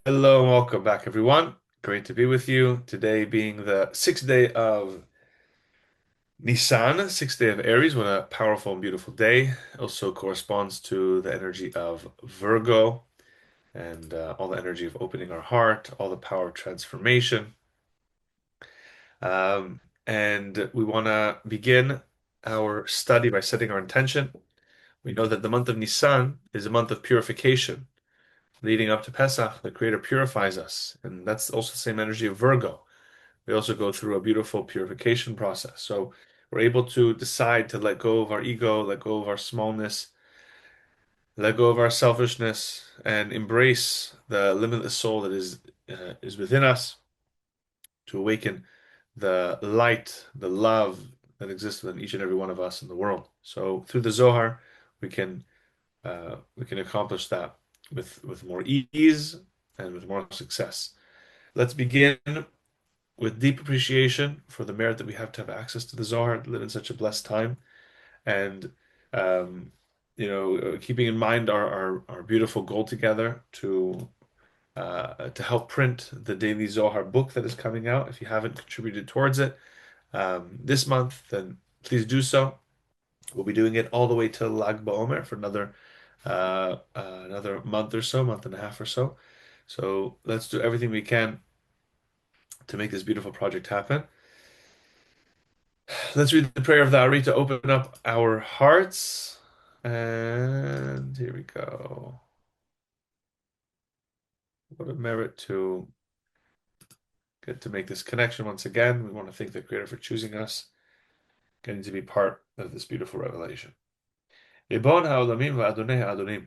Hello and welcome back, everyone. Great to be with you. Today being the sixth day of Nisan, sixth day of Aries. What a powerful and beautiful day. Also corresponds to the energy of Virgo and all the energy of opening our heart, all the power of transformation. And we want to begin our study by setting our intention. We know that the month of Nisan is a month of purification. Leading up to Pesach, the Creator purifies us, and that's also the same energy of Virgo. We also go through a beautiful purification process. So we're able to decide to let go of our ego, let go of our smallness, let go of our selfishness, and embrace the limitless soul that is within us to awaken the light, the love that exists within each and every one of us in the world. So through the Zohar, we can we can accomplish that with more ease and with more success. Let's begin with deep appreciation for the merit that we have to have access to the Zohar, live in such a blessed time, and um, keeping in mind our beautiful goal together to help print the daily Zohar book that is coming out. If you haven't contributed towards it this month, then please do so. We'll be doing it all the way till Lag BaOmer for another month or so, month and a half or so. So let's do everything we can to make this beautiful project happen. Let's read the prayer of the Ari to open up our hearts. And here we go. What a merit to get to make this connection once again. We want to thank the Creator for choosing us, getting to be part of this beautiful revelation. ריבון העולמים ואדוני האדונים,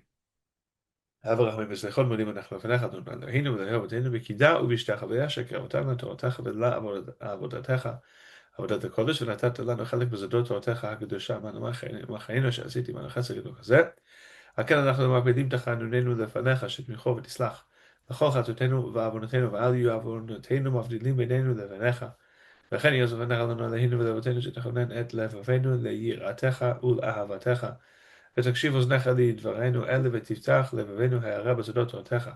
הב רחמים וסליחות מודים אנחנו לפניך, אדוני אלוהינו ואלוהי אבותינו, בקידה ובשתך וישע קרבתם לתורתך ולעבודתך, עבודת הקודש, ונתת לנו חלק בזדות תורתך הקדושה, מה חיינו שעשיתי עמנו חסד גדול כזה. על כן אנחנו מקפידים תחנוננו לפניך, שתמיכו ותסלח לכל חטאותינו ועוונותינו, ואל יהיו עוונותינו מבדילים בינינו לבניך. וכן יהיה זוכרנך לנו עלינו ולאבותינו, שתכונן את לבבינו ליראתך ולאהבתך. ותקשיב אוזניך לדברינו אלה, ותפתח לבבינו הערה בסודות תורתך.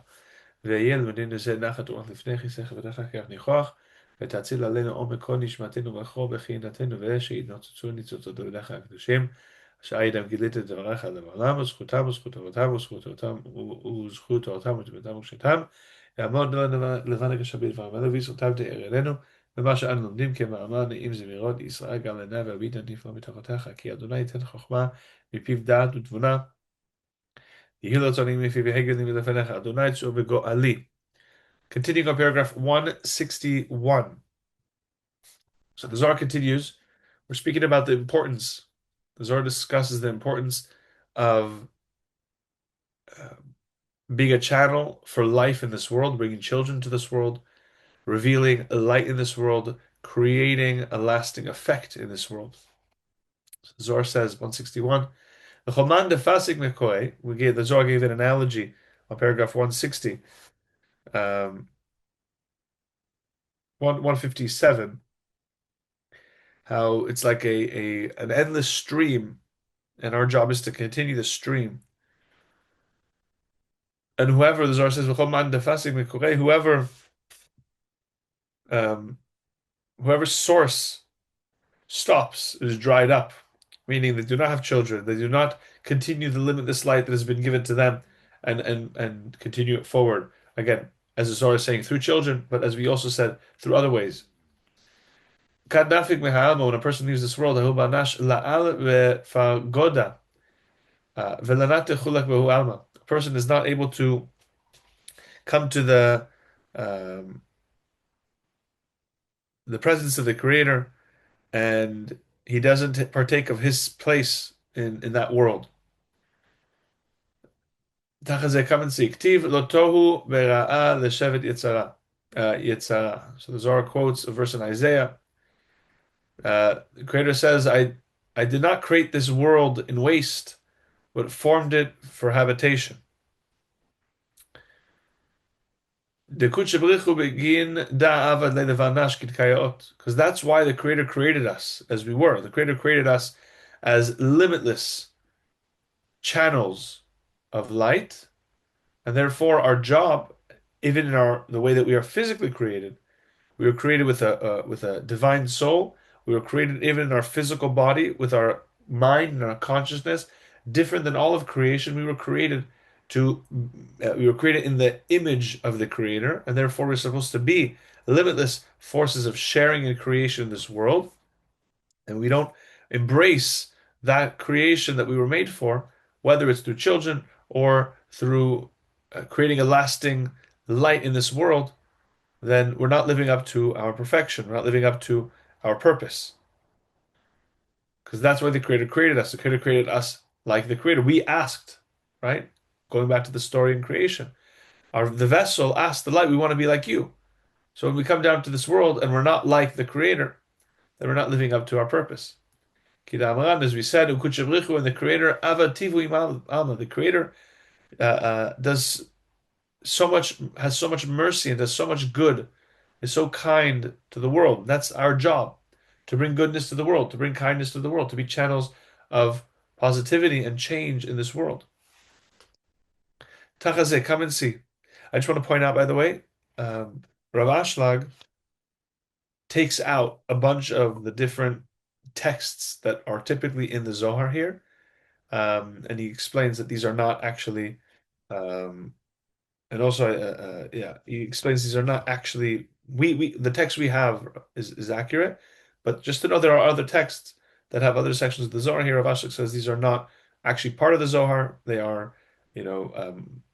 ויהיה למדינו זה נחת רוח לפני כיסא כבודך כך ניחוח, ותציל עלינו עומק כל נשמתנו וכל בחינתנו, ושינוצצו ניצוצות דבריך הקדושים, אשר ידם גילית את דבריך לעולם, וזכותם וזכות אבותם וזכות תורתם ותורתם וקשתם, יעמוד לבן הגשם בדבריהם האלה, וישרתם תאר אלינו, ומה שאנו לומדים כמאמר נעים זמירות ישראל גם לעיני והביט נפלא מתחתיך, כי אדוני ייתן חוכמה מפיו דעת ותבונה, יהי לו צונים מפיו הגלים מלפניך, אדוני תשור וגואלי. Continuing on paragraph 161. So the Zohar continues. We're speaking about the importance. The Zohar discusses the importance of being a channel for life in this world, bringing children to this world, revealing a light in this world, creating a lasting effect in this world. So the Zohar says, 161, the Zohar gave an analogy on paragraph 160, 157, how it's like an endless stream, and our job is to continue the stream. And whoever, the Zohar says, um, whoever source stops is dried up, meaning they do not have children, they do not continue the limitless light that has been given to them and continue it forward. Again, as the Zohar is saying, through children, but as we also said, through other ways. When a person leaves this world, a person is not able to come to the presence of the Creator, and he doesn't partake of his place in that world. Come and see. So the Zohar quotes a verse in Isaiah. The Creator says, I did not create this world in waste, but formed it for habitation. Because that's why the Creator created us as we were. The Creator created us as limitless channels of light, and therefore our job even in the way that we are physically created. We were created with a divine soul. We were created even in our physical body with our mind and our consciousness, different than all of creation. To we were created in the image of the Creator, and therefore we're supposed to be limitless forces of sharing and creation in this world. And we don't embrace that creation that we were made for, whether it's through children or through creating a lasting light in this world, then we're not living up to our perfection. We're not living up to our purpose. Because that's why the Creator created us. The Creator created us like the Creator. We asked, right? Going back to the story in creation. The vessel asked the light, we want to be like you. So when we come down to this world and we're not like the Creator, then we're not living up to our purpose. As we said, and the Creator, the Creator does has so much mercy and does so much good, is so kind to the world. That's our job, to bring goodness to the world, to bring kindness to the world, to be channels of positivity and change in this world. Tachazeh, come and see. I just want to point out, by the way, Rav Ashlag takes out a bunch of the different texts that are typically in the Zohar here, and he explains that these are not actually um, and also, yeah, he explains these are not actually we the text we have is accurate, but just to know there are other texts that have other sections of the Zohar here. Rav Ashlag says these are not actually part of the Zohar. They are,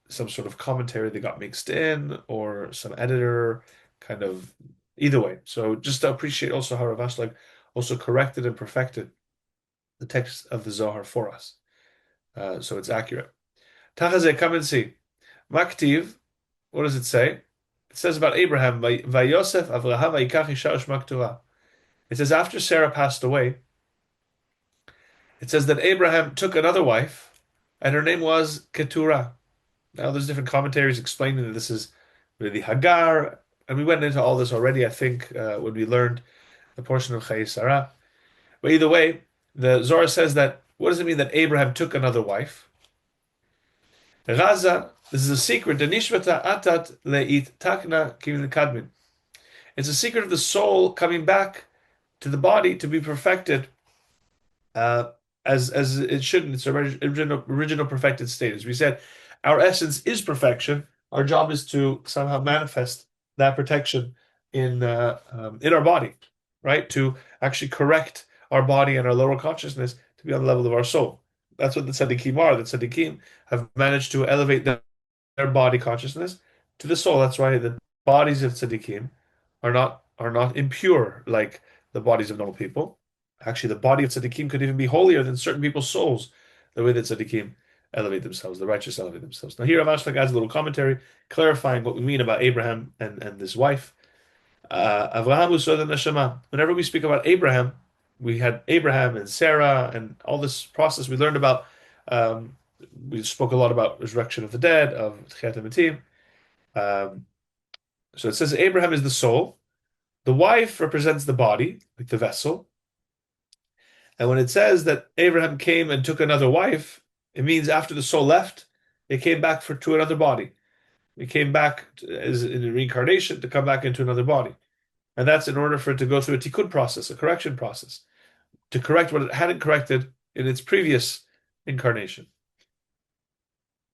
some sort of commentary that got mixed in, or some editor kind of either way. So just to appreciate also how Rav Ashlag also corrected and perfected the text of the Zohar for us, so it's accurate. Tachazeh, come and see. Maktiv, what does it say? It says about Abraham, Vayosef Avraham Vayikach Isha Ushma Keturah. It says after Sarah passed away, it says that Abraham took another wife, and her name was Keturah. Now there's different commentaries explaining that this is really Hagar, and we went into all this already, I think, when we learned the portion of Chayei Sarah. But either way, the Zohar says that, what does it mean that Abraham took another wife? Raza, this is a secret. The nishvata atat leit takna kivin kadmin. It's a secret of the soul coming back to the body to be perfected, uh, as it should in its original perfected state. As we said, our essence is perfection. Our job is to somehow manifest that perfection in our body, right? To actually correct our body and our lower consciousness to be on the level of our soul. That's what the tzaddikim are. The tzaddikim have managed to elevate their body consciousness to the soul. That's why the bodies of tzaddikim are not impure like the bodies of normal people. Actually, the body of tzaddikim could even be holier than certain people's souls, the way that tzaddikim elevate themselves, the righteous elevate themselves. Now here, Rav Ashlag adds a little commentary clarifying what we mean about Abraham and this wife. Avraham Usod and Neshama. Whenever we speak about Abraham, we had Abraham and Sarah and all this process we learned about. We spoke a lot about resurrection of the dead, of Tchiat HaMetim. So it says Abraham is the soul. The wife represents the body, like the vessel. And when it says that Abraham came and took another wife, it means after the soul left, it came back to another body. It came back as in a reincarnation to come back into another body. And that's in order for it to go through a tikkun process, a correction process, to correct what it hadn't corrected in its previous incarnation.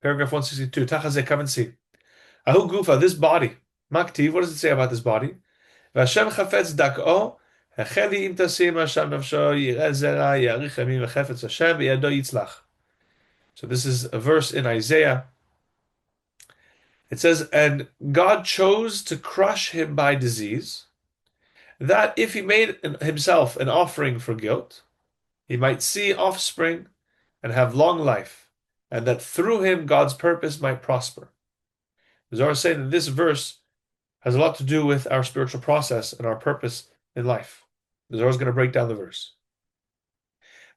Paragraph 162, Tachazeh, come and see. Ahu Gufa, this body. Maktiv, what does it say about this body? Vashem chafetz dak'o, hecheli im tasim Hashem nafsho, yireh zera, yarich yamim v'chefetz Hashem, v'yado yitzlach. So this is a verse in Isaiah. It says, and God chose to crush him by disease, that if he made himself an offering for guilt, he might see offspring and have long life, and that through him God's purpose might prosper. The Zohar is saying that this verse has a lot to do with our spiritual process and our purpose in life. The Zohar is going to break down the verse.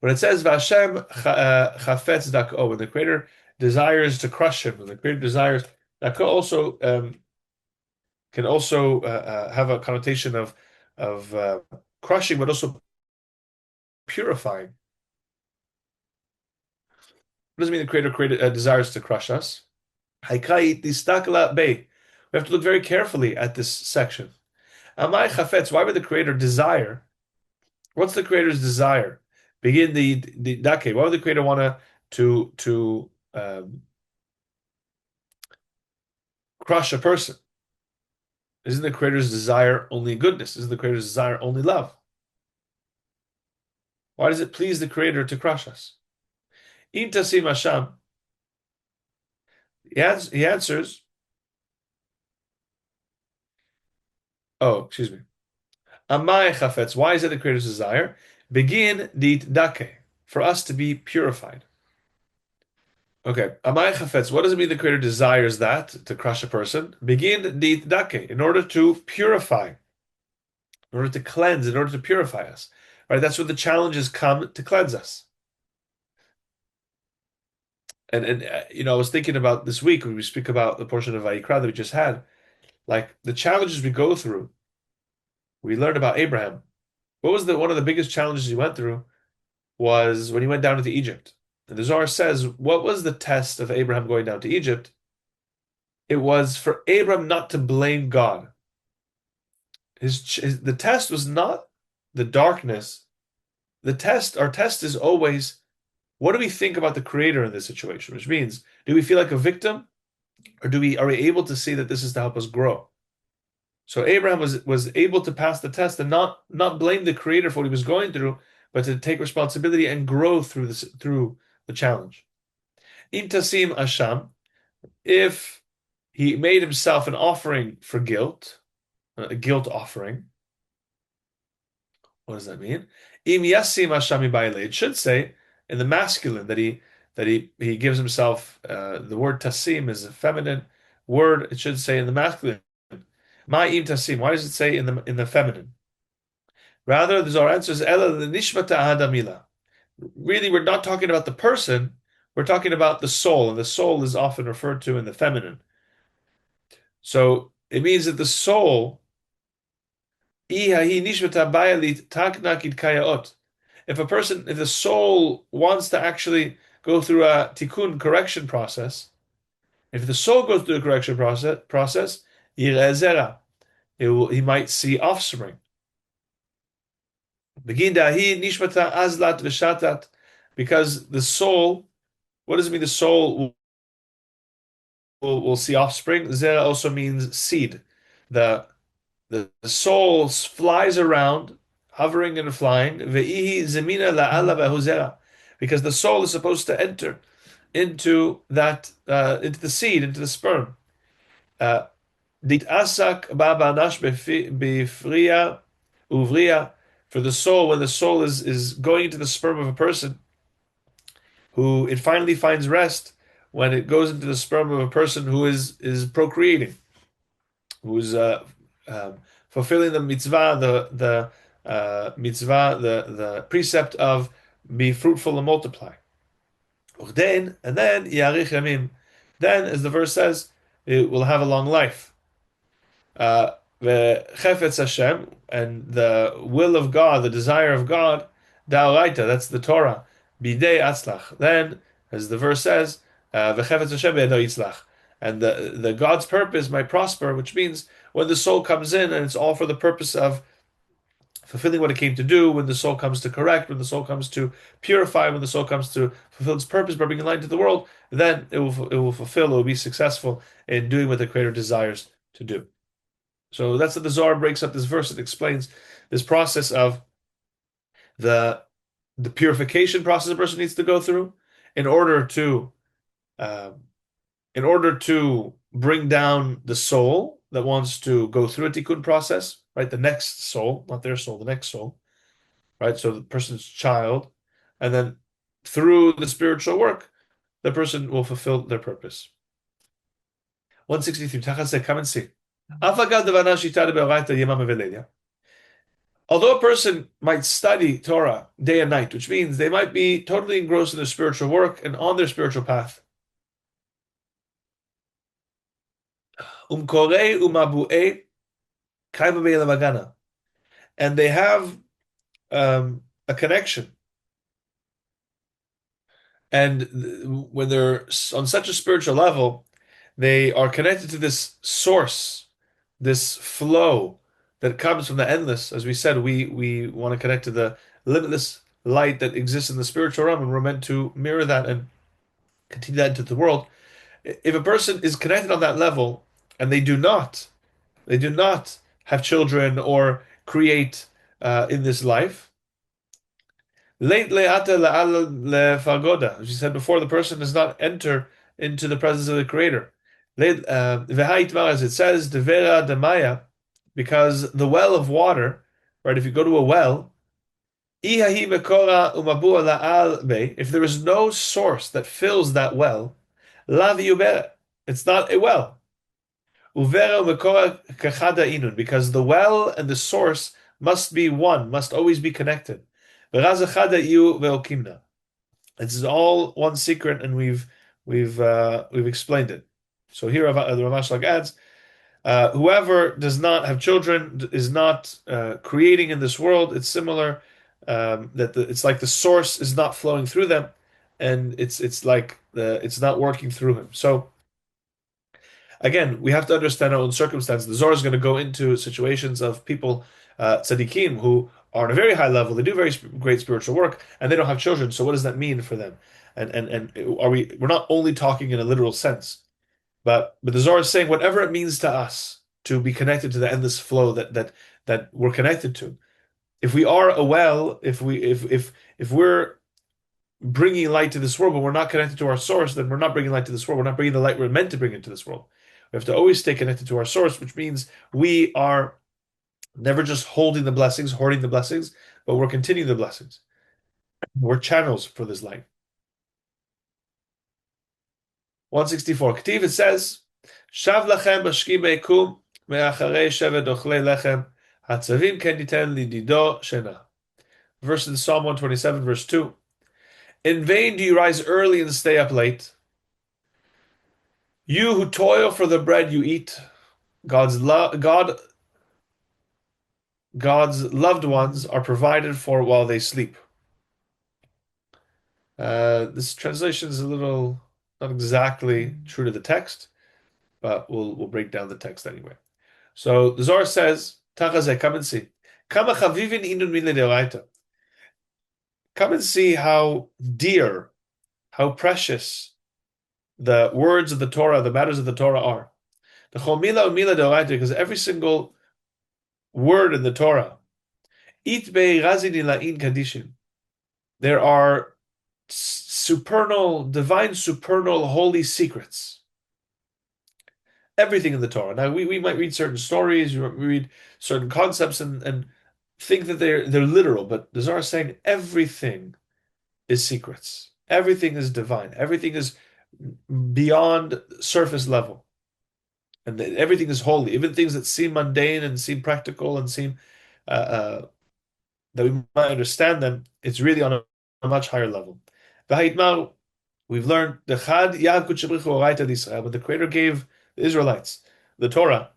When it says Vashem chafetz dak'o, when the Creator desires to crush him, when the Creator desires, that could also can also have a connotation of crushing, but also purifying. What does it mean the Creator desires to crush us? When We have to look very carefully at this section. Amai chafetz, why would the Creator desire? What's the Creator's desire? Begin the dake. Why would the Creator want to crush a person? Isn't the Creator's desire only goodness? Isn't the Creator's desire only love? Why does it please the Creator to crush us? Im tasim Hashem. He answers. Oh, excuse me. Amai chafetz. Why is it the Creator's desire? Begin dit dake, for us to be purified. Okay, Amai chafetz. What does it mean the Creator desires that to crush a person? Begin dit dake, in order to purify, in order to cleanse, in order to purify us. Right? That's where the challenges come to cleanse us. And I was thinking about this week when we speak about the portion of Vayikra that we just had, like the challenges we go through. We learned about Abraham. What was one of the biggest challenges he went through was when he went down into Egypt. And the Zohar says, what was the test of Abraham going down to Egypt? It was for Abraham not to blame God. The test was not the darkness. Our test is always, what do we think about the Creator in this situation? Which means, do we feel like a victim, or are we able to see that this is to help us grow? So Abraham was able to pass the test and not blame the Creator for what he was going through, but to take responsibility and grow through the challenge. Im tasim asham, if he made himself an offering for guilt, a guilt offering. What does that mean? Im yasim ashami baile. It should say in the masculine that he gives himself. The word tasim is a feminine word. It should say in the masculine. Ma im tasim. Why does it say in the feminine? Rather, the Zohar answers ela the nishmata hadamila. Really, we're not talking about the person. We're talking about the soul, and the soul is often referred to in the feminine. So it means that the soul. If the soul wants to actually go through a tikkun correction process, if the soul goes through a correction process, he might see offspring. Because the soul, what does it mean? The soul will see offspring. Zera also means seed. The soul flies around, hovering and flying. Because the soul is supposed to enter into the seed, into the sperm. For the soul, when the soul is going into the sperm of a person, who it finally finds rest when it goes into the sperm of a person who is procreating, who is fulfilling the mitzvah, the precept of be fruitful and multiply. And then yarich yamim. Then, as the verse says, it will have a long life. V'chefetz Hashem, and the will of God, the desire of God, da'oraita, that's the Torah, bidei atzlach. Then, as the verse says, v'chefetz Hashem be'edo yitzlach, and the God's purpose might prosper, which means when the soul comes in and it's all for the purpose of fulfilling what it came to do, when the soul comes to correct, when the soul comes to purify, when the soul comes to fulfill its purpose by bringing light to the world, then it will be successful in doing what the Creator desires to do. So that's what the Zohar breaks up this verse. It explains this process of the purification process a person needs to go through in order to bring down the soul that wants to go through a tikkun process, right? The next soul, not their soul, the next soul, right? So the person's child, and then through the spiritual work, the person will fulfill their purpose. 163. Tachas, come and see. Although a person might study Torah day and night, which means they might be totally engrossed in their spiritual work and on their spiritual path, and they have a connection, and when they're on such a spiritual level They are connected to this source, this flow that comes from the endless. As we said, we want to connect to the limitless light that exists in the spiritual realm, and we're meant to mirror that and continue that into the world. If a person is connected on that level and they do not have children or create in this life, late le'ata le'ala le'fagoda. As you said before, the does not enter into the presence of the Creator. As it says, devera demaya, because the well of water, right? If you go to a well, if there is no source that fills that well, it's not a well. Because the well and the source must be one, must always be connected. This is all one secret, and we've explained it. So here the Ramashlag adds, whoever does not have children is not creating in this world. It's similar it's like the source is not flowing through them, and it's like it's not working through him. So again, we have to understand our own circumstances. The Zohar is going to go into situations of people, tzaddikim, who are on a very high level. They do very great spiritual work, and they don't have children. So what does that mean for them? And we're not only talking in a literal sense, but the Zohar is saying whatever it means to us to be connected to the endless flow that we're connected to. If we are a well, if we're bringing light to this world, but we're not connected to our source, then we're not bringing light to this world. We're not bringing the light we're meant to bring into this world. We have to always stay connected to our source, which means we are never just holding the blessings, hoarding the blessings, but we're continuing the blessings. We're channels for this light. 164. Ketiv, it says, Shav lachem b'shki kum me'acharei shevet ochlei lechem hatzavim ken yiten lidido shena. Verse in Psalm 127, verse 2. In vain do you rise early and stay up late. You who toil for the bread you eat, God's loved ones are provided for while they sleep. This translation is a little not exactly true to the text, but we'll break down the text anyway. So the Zohar says, Tachazeh, come and see. Kama chavivin inun min le'oraita. Come and see how dear, how precious the words of the Torah, the matters of the Torah are. The chol mila u'mila de'oraita, because every single word in the Torah, it bei razin ila'in kadishin. There are supernal, divine, supernal, holy secrets. Everything in the Torah. Now, we might read certain stories, we read certain concepts, and think that they're literal, but the Zohar is saying everything is secrets. Everything is divine. Everything is beyond surface level. And everything is holy. Even things that seem mundane and seem practical and seem that we might understand them, it's really on a much higher level. We've learned when the Creator gave the Israelites the Torah,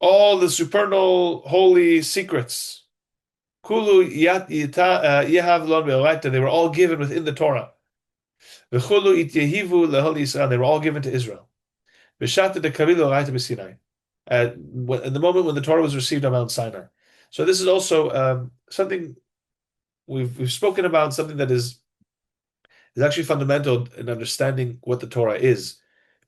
all the supernal holy secrets, they were all given within the Torah. They were all given to Israel. At the moment when the Torah was received on Mount Sinai. So this is also something we've spoken about, something that is actually fundamental in understanding what the Torah is.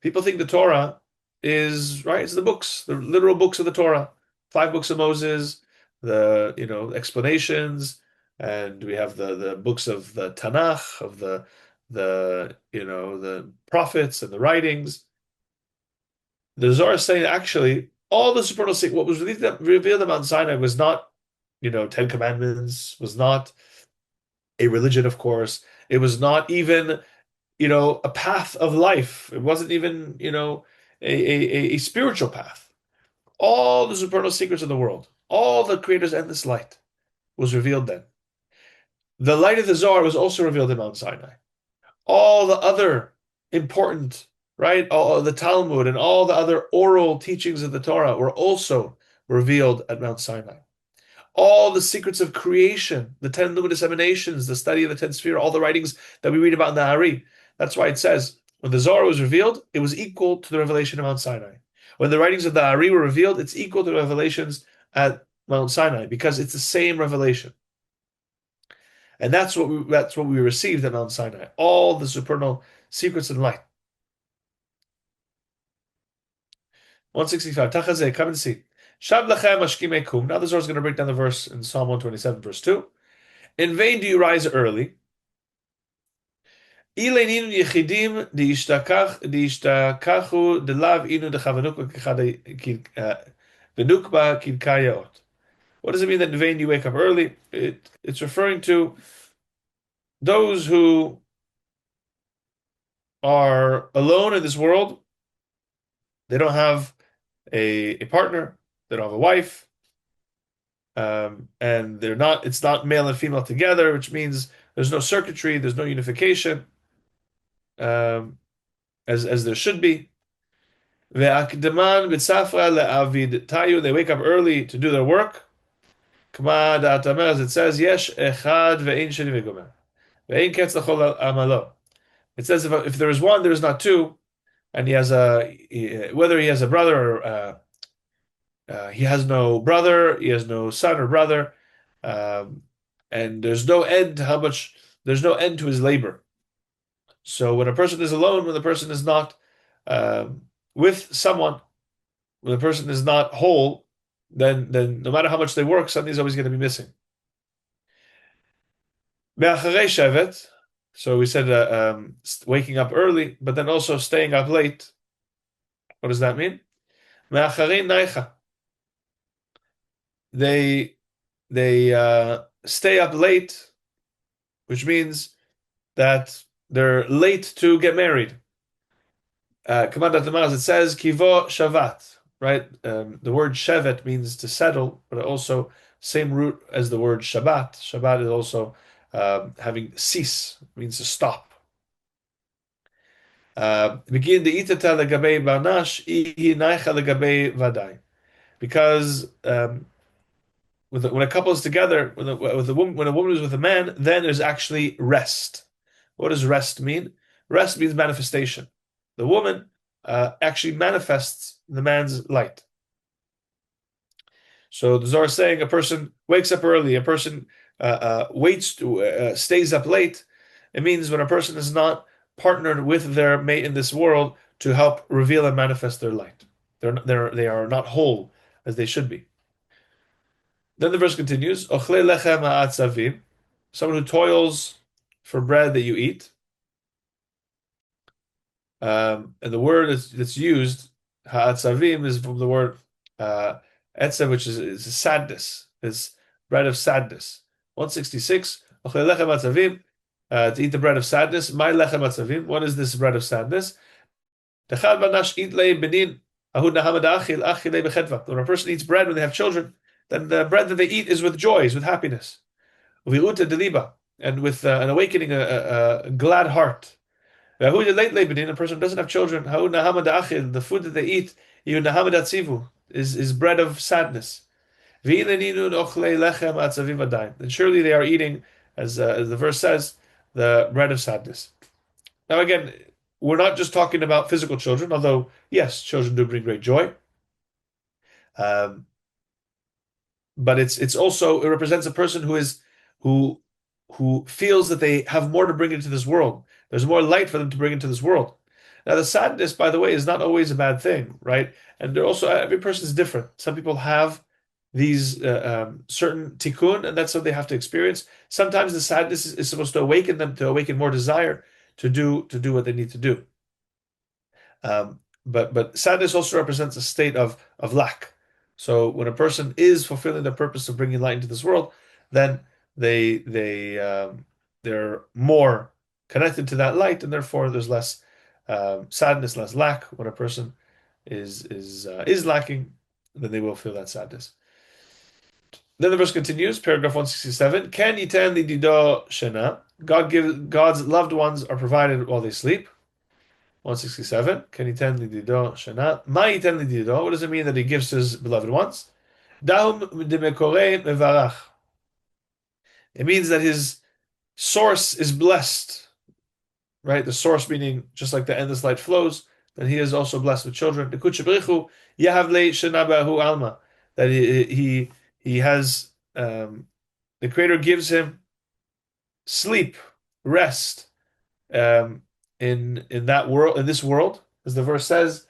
People think the Torah is, right, it's the books, the literal books of the Torah, 5 books of Moses, the explanations, and we have the books of the Tanakh, of the prophets and the writings. The Zohar is saying actually all the supernal what was revealed on Mount Sinai was not 10 commandments, was not a religion, of course. It was not even a path of life. It wasn't even a spiritual path. All the supernal secrets of the world, all the Creator's endless light was revealed then. The light of the Zohar was also revealed in Mount Sinai. All the other important, right, all the Talmud and all the other oral teachings of the Torah were also revealed at Mount Sinai. all the secrets of creation, the 10 luminous emanations, the study of the 10 sphere, all the writings that we read about in the Hari. That's why it says, when the Zohar was revealed, it was equal to the revelation of Mount Sinai. When the writings of the Hari were revealed, it's equal to the revelations at Mount Sinai, because it's the same revelation. And that's what we received at Mount Sinai, all the supernal secrets and light. 165. Tachazeh, come and see. Shav lachem ashkimei kum. Now the Zohar is going to break down the verse in Psalm 127, verse 2. In vain do you rise early. Ilenin yechidim diishtakachu delav inu dechavanukba venukba kidkayaot. What does it mean that in vain you wake up early? It's referring to those who are alone in this world. They don't have a partner. They don't have a wife. And it's not male and female together, which means there's no circuitry, there's no unification, as there should be. Ve'akdeman b'tzafra le'avid tayu. They wake up early to do their work. Kama da'atamer, as it says, yesh echad ve'ein sheni v'gomer. Ve'ein ketz l'chol amalo. It says if there is one, there is not two, and whether he has a brother or he has no brother, he has no son or brother, and there's no end to his labor. So when a person is alone, when the person is not with someone, when the person is not whole, then no matter how much they work, something's always going to be missing. So we said waking up early, but then also staying up late. What does that mean? They stay up late, which means that they're late to get married. Command it says kivo shavat, right? The word shevet means to settle, but also same root as the word Shabbat. Shabbat is also having cease, means to stop. Begin the itata legabe banash ihi naicha legabe vadai, because when a couple is together, when a woman is with a man, then there's actually rest. What does rest mean? Rest means manifestation. The woman actually manifests the man's light. So the Zohar is saying a person wakes up early, a person stays up late. It means when a person is not partnered with their mate in this world to help reveal and manifest their light. They are not whole as they should be. Then the verse continues, Ochle lechem ha'atzavim, someone who toils for bread that you eat. And the word that's used, ha'atzavim, is from the word etzav, which is sadness, is bread of sadness. 166, Ochle lechem ha'atzavim, to eat the bread of sadness. My lechem ha'atzavim, what is this bread of sadness? When a person eats bread when they have children, then the bread that they eat is with joy, is with happiness. And with an awakening, a glad heart. A person doesn't have children, the food that they eat is bread of sadness. And surely they are eating, as the verse says, the bread of sadness. Now again, we're not just talking about physical children, although yes, children do bring great joy. But it represents a person who feels that they have more to bring into this world. There's more light for them to bring into this world. Now, the sadness, by the way, is not always a bad thing, right? And every person is different. Some people have these certain tikkun, and that's what they have to experience. Sometimes the sadness is supposed to awaken them, to awaken more desire to do what they need to do. But sadness also represents a state of lack. So when a person is fulfilling the purpose of bringing light into this world, then they're more connected to that light, and therefore there's less sadness, less lack. When a person is lacking, then they will feel that sadness. Then the verse continues, paragraph 167. Ken yiten lidido shena. God's loved ones are provided while they sleep. 167. Ken yiten lidido shena. Ma yiten lidido. What does it mean that He gives to His beloved ones? Dahum demekore mevarach. It means that his source is blessed, right? The source meaning just like the endless light flows, then he is also blessed with children. The kuchabrichu yahavle shenabahu alma. That he has the Creator gives him sleep, rest, in that world, in this world, as the verse says,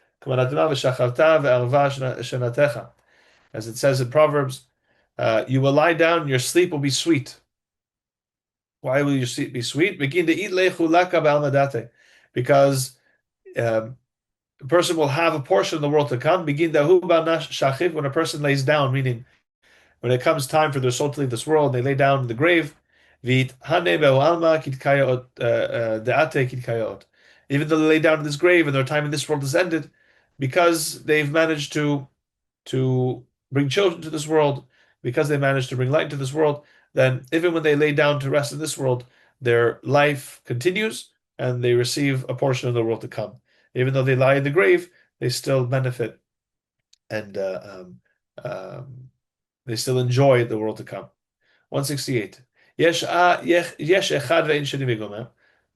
as it says in Proverbs, you will lie down, and your sleep will be sweet. Why will your sleep be sweet? Begin to eat because a person will have a portion of the world to come. Begin when a person lays down, meaning when it comes time for their soul to leave this world, they lay down in the grave. Even though they lay down in this grave and their time in this world is ended, because they've managed to bring children to this world, because they managed to bring light into this world, then even when they lay down to rest in this world, their life continues and they receive a portion of the world to come. Even though they lie in the grave, they still benefit and they still enjoy the world to come. 168. The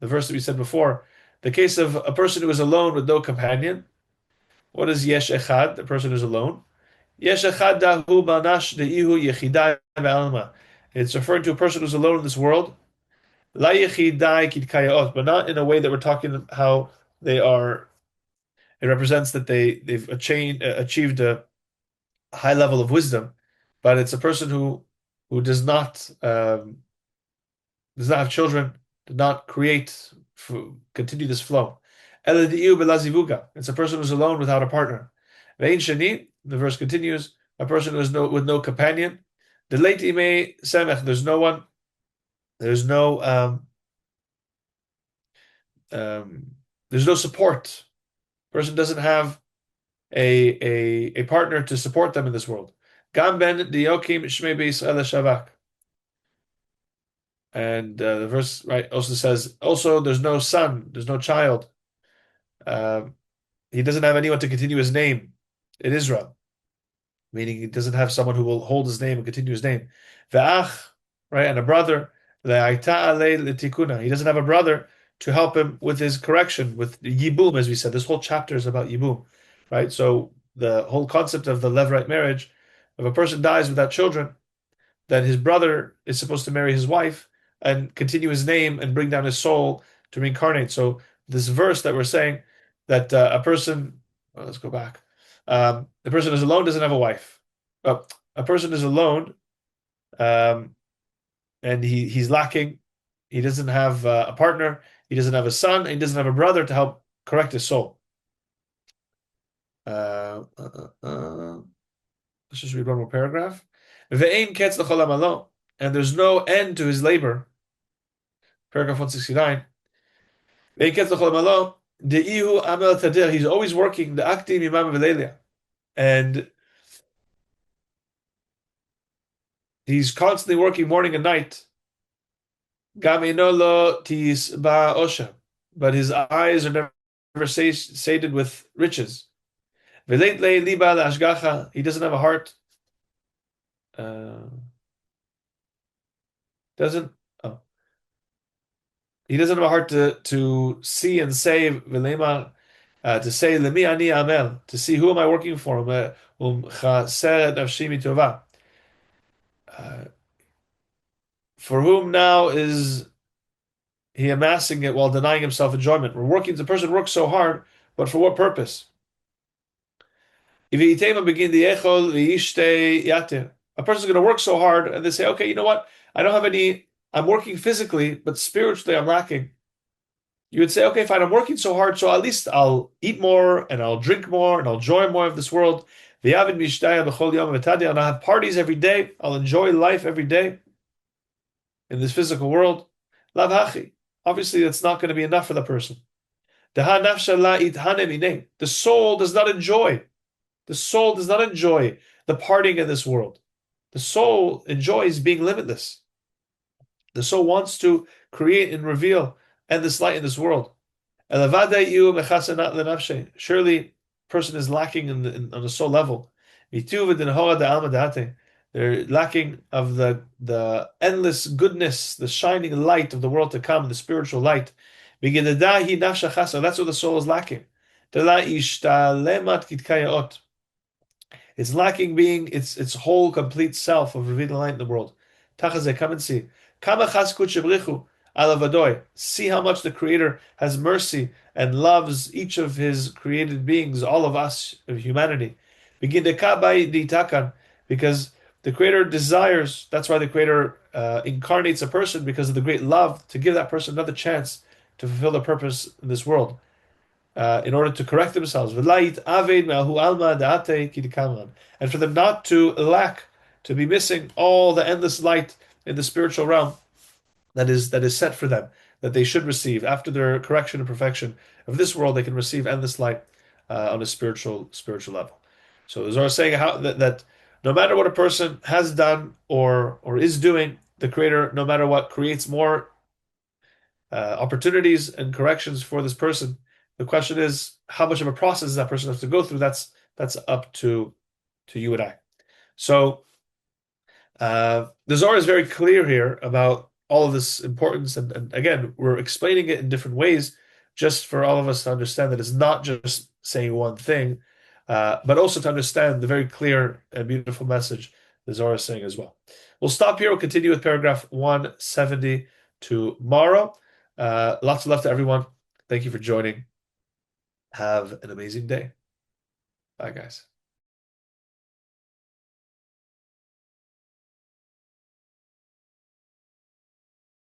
verse that we said before, the case of a person who is alone with no companion. What is yesh echad? The person who is alone. Yesh echad dahu banash deihu yechidai ve'alma. It's referring to a person who's alone in this world. La yechidai kidkayaot, but not in a way that we're talking how they are. It represents that they've achieved a high level of wisdom, but it's a person who does not have children, does not continue this flow. It's a person who's alone without a partner. The verse continues, a person who is with no companion. There's no one, there's no support. Person doesn't have a partner to support them in this world. And the verse right also says, also there's no son, there's no child. He doesn't have anyone to continue his name in Israel, meaning he doesn't have someone who will hold his name and continue his name. Ve'ach, right, and a brother. He doesn't have a brother to help him with his correction, with yibum, as we said. This whole chapter is about yibum, right? So the whole concept of the levirate marriage, if a person dies without children, then his brother is supposed to marry his wife and continue his name and bring down his soul to reincarnate. So this verse that we're saying that a person, well, let's go back. A person is alone, doesn't have a wife. A person is alone, and he's lacking. He doesn't have a partner. He doesn't have a son. And he doesn't have a brother to help correct his soul. Let's just read one more paragraph. And there's no end to his labor. Paragraph 169. He's always working. And he's constantly working morning and night. But his eyes are never sated with riches. He doesn't have a heart. He doesn't have a heart to see and save. To say lemi ani amel, to see who am I working for? For whom now is he amassing it while denying himself enjoyment? The person works so hard, but for what purpose? A person's going to work so hard and they say, okay, you know what? I'm working physically, but spiritually I'm lacking. You would say, okay, fine, I'm working so hard, so at least I'll eat more and I'll drink more and I'll enjoy more of this world. And I'll have parties every day. I'll enjoy life every day in this physical world. Obviously, that's not going to be enough for the person. The soul does not enjoy. The soul does not enjoy the parting in this world. The soul enjoys being limitless. The soul wants to create and reveal endless light in this world. Surely, person is lacking on the soul level. They're lacking of the endless goodness, the shining light of the world to come, the spiritual light. That's what the soul is lacking. It's lacking being its whole complete self of revealing light in the world. Tachazeh, come and see. Kama chaskut shebrichu ala vadoy. See how much the Creator has mercy and loves each of His created beings, all of us, of humanity. Begin to kabai ditakan, because the Creator desires. That's why the Creator incarnates a person, because of the great love to give that person another chance to fulfill the purpose in this world, in order to correct themselves. And for them not to lack, to be missing all the endless light in the spiritual realm that is set for them, that they should receive. After their correction and perfection of this world, they can receive endless light on a spiritual level. So the Zohar is saying that no matter what a person has done or is doing, the Creator, no matter what, creates more opportunities and corrections for this person. The question is how much of a process that person has to go through. That's up to you and I. So the Zohar is very clear here about all of this importance, and again, we're explaining it in different ways, just for all of us to understand that it's not just saying one thing, but also to understand the very clear and beautiful message the Zohar is saying as well. We'll stop here. We'll continue with paragraph 170 tomorrow. Lots of love to everyone. Thank you for joining. Have an amazing day. Bye, guys.